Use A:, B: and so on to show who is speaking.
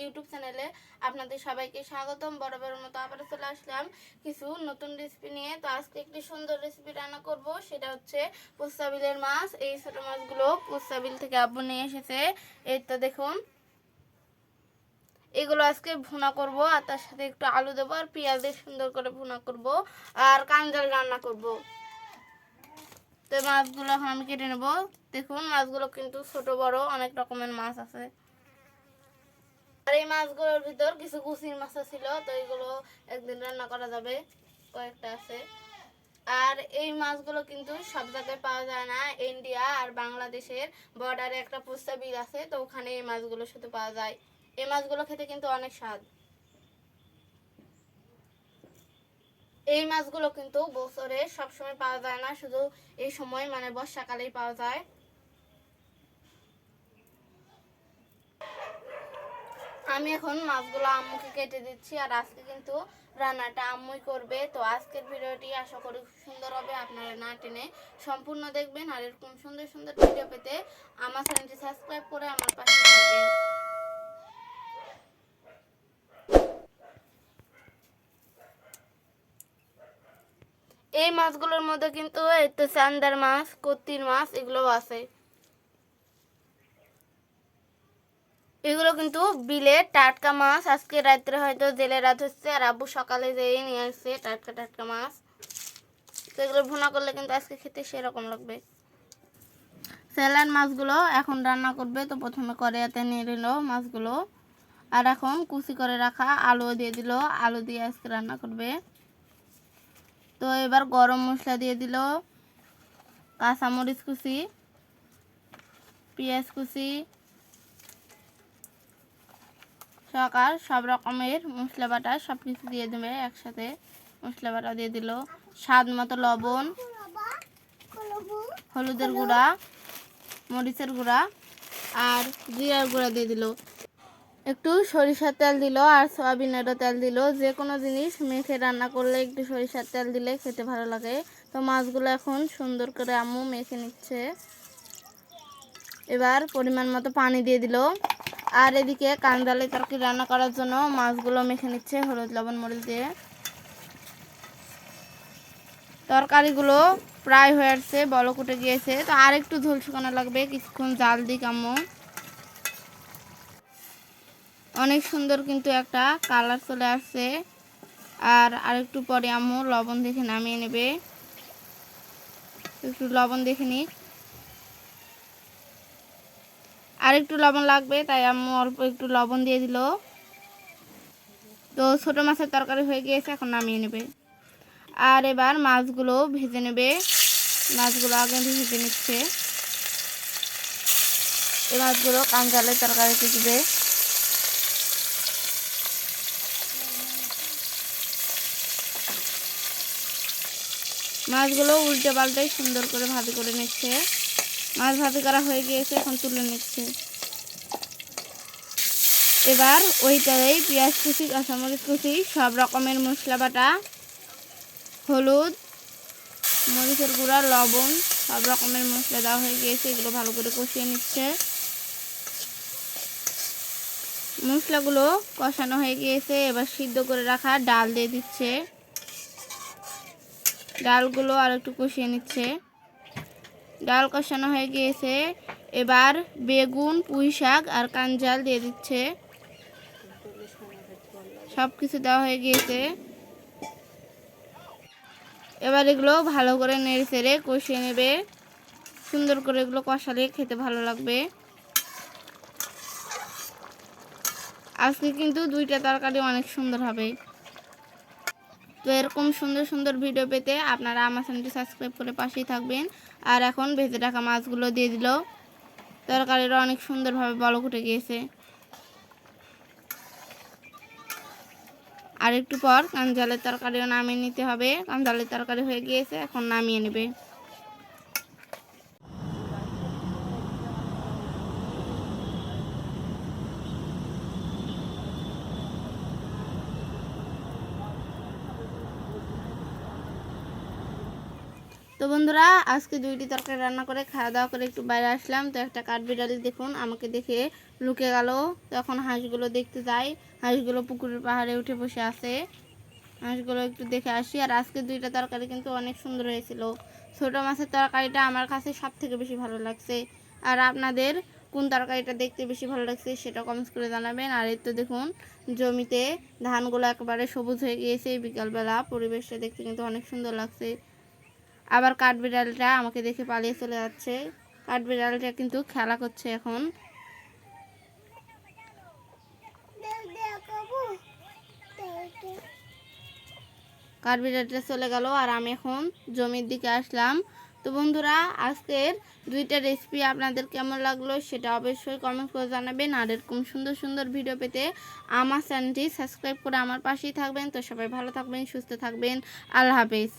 A: YouTube চ্যানেলে আপনাদের সবাইকে স্বাগতম। বরাবরের মতো আবার চলে আসলাম কিছু নতুন রেসিপি নিয়ে। তো আজকে একটি সুন্দর রেসিপি রান্না করব, সেটা হচ্ছে পোস্তা বিলের মাছ। এই ছোট মাছগুলো পোস্তা বিল থেকে আব্বু নিয়ে এসেছে। এই তো দেখুন, এগুলো আজকে ভুনা করব, আর তার সাথে একটু আলু দেবো আর পেঁয়াজ দিয়ে সুন্দর করে ভুনা করব আর কাঞ্জাল রান্না করব। তো মাছগুলো এখন আমি কেটে নেব। দেখুন, মাছগুলো কিন্তু ছোট বড় অনেক রকমের মাছ আছে। আর এই মাছগুলোর ভিতর কিছু কুচির মাছ ছিল, তো এইগুলো একদিন রান্না করা যাবে, কয়েকটা আছে। আর এই মাছগুলো কিন্তু সব জায়গায় পাওয়া যায় না। ইন্ডিয়া আর বাংলাদেশের বর্ডারে একটা পোস্তা বিল আছে, তো ওখানে এই মাছগুলো শুধু পাওয়া যায়। এই মাছগুলো খেতে কিন্তু অনেক স্বাদ। এই মাছগুলো কিন্তু বছরে সবসময় পাওয়া যায় না, শুধু এই সময় মানে বর্ষাকালেই পাওয়া যায়। আমি এখন মাছগুলো আম্মুকে কেটে দিচ্ছি, আর আজকে কিন্তু রান্নাটা আম্মুই করবে। তো আজকের ভিডিওটি আশা করি খুব সুন্দর হবে, আপনারা না টেনে সম্পূর্ণ দেখবেন। আর এরকম সুন্দর সুন্দর ভিডিও পেতে আমার চ্যানেলটি সাবস্ক্রাইব করে আমার পাশে থাকবেন। এই মাছগুলোর মধ্যে কিন্তু এই তো চান্দার মাছ, কত্তির মাছ এগুলো আছে। এগুলো কিন্তু বিলের টাটকা মাছ। আজকে রাত্রে হয়তো জেলে রাত হচ্ছে, আর আব্বু সকালে যেয়ে নিয়ে আসছে টাটকা টাটকা মাছ। তো এগুলো ভুনা করলে কিন্তু আজকে খেতে সেরকম লাগবে। স্যালাড মাছগুলো এখন রান্না করবে। তো প্রথমে কড়াইতে নিয়ে নিল মাছগুলো, আর এখন কুচি করে রাখা আলু দিয়ে দিল। আলু দিয়ে আজকে রান্না করবে। তো এবার গরম মশলা দিয়ে দিল, কাঁচামরিচ কুচি, পেঁয়াজ কুচি, সব রকমের মশলা বাটা সব কিছু দিয়ে দেবে একসাথে। মশলা বাটা দিয়ে দিল, স্বাদ মতো লবণ, হলুদের গুঁড়া, মরিচের গুঁড়া আর জিরার গুঁড়া দিয়ে দিল। একটু সরিষার তেল দিল আর সয়াবিনেরও তেল দিল। যে কোনো জিনিস মেখে রান্না করলে একটু সরিষার তেল দিলে খেতে ভালো লাগে। তো মাছগুলো এখন সুন্দর করে আম্মু মেখে নিচ্ছে। এবার পরিমাণ মতো পানি দিয়ে দিল। আর এদিকে কাঁঠালের তরকারি রান্না করার জন্য মাছগুলো মেখে নিচ্ছে হলুদ লবণ মরিচ দিয়ে। তরকারিগুলো প্রায় হয়ে আসছে, বলক উঠে গিয়েছে। তো আর একটু ঝোল শুকানো লাগবে, কিছুক্ষণ জাল দিক আম্মু। অনেক সুন্দর কিন্তু একটা কালার চলে আসছে। আর আরেকটু পরে আম্মু লবণ দেখে নামিয়ে নেবে। একটু লবণ দেখে নিক, আর একটু লবণ লাগবে, তাই আম্মু অল্প একটু লবণ দিয়ে দিল। তো ছোট মাছের তরকারি হয়ে গিয়েছে, এখন নামিয়ে নেবে। আর এবার মাছগুলো ভেজে নেবে। মাছগুলো আগে ভেজে নিচ্ছে। এই মাছগুলো কাঁঠালের তরকারিতে দিবে। মাছগুলো উল্টে পাল্টে সুন্দর করে ভাজি করে নিচ্ছে। মাছ ভাজি করা হয়ে গিয়েছে, এখন তুলে নিচ্ছে। এবার ওইটাই পেঁয়াজ কুচি, কাঁচামরিচ কুচি, সব রকমের মশলা বাটা, হলুদ, মরিচের গুঁড়া, লবণ, সব রকমের মশলা দেওয়া হয়ে গিয়েছে। এগুলো ভালো করে কষিয়ে নিচ্ছে। মশলাগুলো কষানো হয়ে গিয়েছে, এবার সিদ্ধ করে রাখা ডাল দিয়ে দিচ্ছে। ডালগুলো আর একটু কষিয়ে নিচ্ছে। ডাল কষানো হয়ে গিয়েছে, এবার বেগুন, পুঁই শাক আর কাঞ্জাল দিয়ে দিচ্ছে। সব কিছু দেওয়া হয়ে গিয়েছে। এবার এগুলো ভালো করে নেড়ে চেড়ে কষিয়ে নেবে। সুন্দর করে এগুলো কষালে খেতে ভালো লাগবে। আজকে কিন্তু দুইটা তরকারি অনেক সুন্দর হবে। তো এরকম সুন্দর সুন্দর ভিডিও পেতে আপনারা আমার চ্যানেলটি সাবস্ক্রাইব করে পাশেই থাকবেন। আর এখন ভেজে রাখা মাছগুলো দিয়ে দিল। তরকারিটা অনেক সুন্দরভাবে বলক উঠে গিয়েছে। আর একটু পর কাঁঠালের তরকারিও নামিয়ে নিতে হবে। কাঁঠালের তরকারি হয়ে গিয়েছে, এখন নামিয়ে নেবে। তো বন্ধুরা আজকে 2টি তরকারি রান্না করে খাওয়া দাওয়া করে একটু বাইরে আসলাম। তো একটা কাঠবিড়ালি দেখুন আমাকে দেখে লুকে গেল। তখন হাঁসগুলো দেখতে যাই, হাঁসগুলো পুকুরের পাহাড়ে উঠে বসে আছে। হাঁসগুলো একটু দেখে আসি। আর আজকে 2টা তরকারি কিন্তু অনেক সুন্দর হয়েছিল। ছোটো মাছের তরকারিটা আমার কাছে সব থেকে বেশি ভালো লাগছে। আর আপনাদের কোন তরকারিটা দেখতে বেশি ভালো লাগছে সেটা কমেন্টস করে জানাবেন। আর এই তো দেখুন জমিতে ধানগুলো একেবারে সবুজ হয়ে গিয়েছে বিকালবেলা, পরিবেশটা দেখতে কিন্তু অনেক সুন্দর লাগছে। আবার কাঠবিড়ালটা আমাকে দেখে পালিয়ে চলে যাচ্ছে। কাঠবিড়ালটা কিন্তু খেলা করছে এখন। কাঠবিড়ালটা চলে গেল আর আমি এখন জমির দিকে আসলাম। তো বন্ধুরা আজকের 2টা রেসিপি আপনাদের কেমন লাগলো সেটা অবশ্যই কমেন্ট করে জানাবেন। আর এরকম সুন্দর সুন্দর ভিডিও পেতে আমার চ্যানেলটি সাবস্ক্রাইব করে আমার পাশেই থাকবেন। তো সবাই ভালো থাকবেন, সুস্থ থাকবেন। আল্লাহ হাফেজ।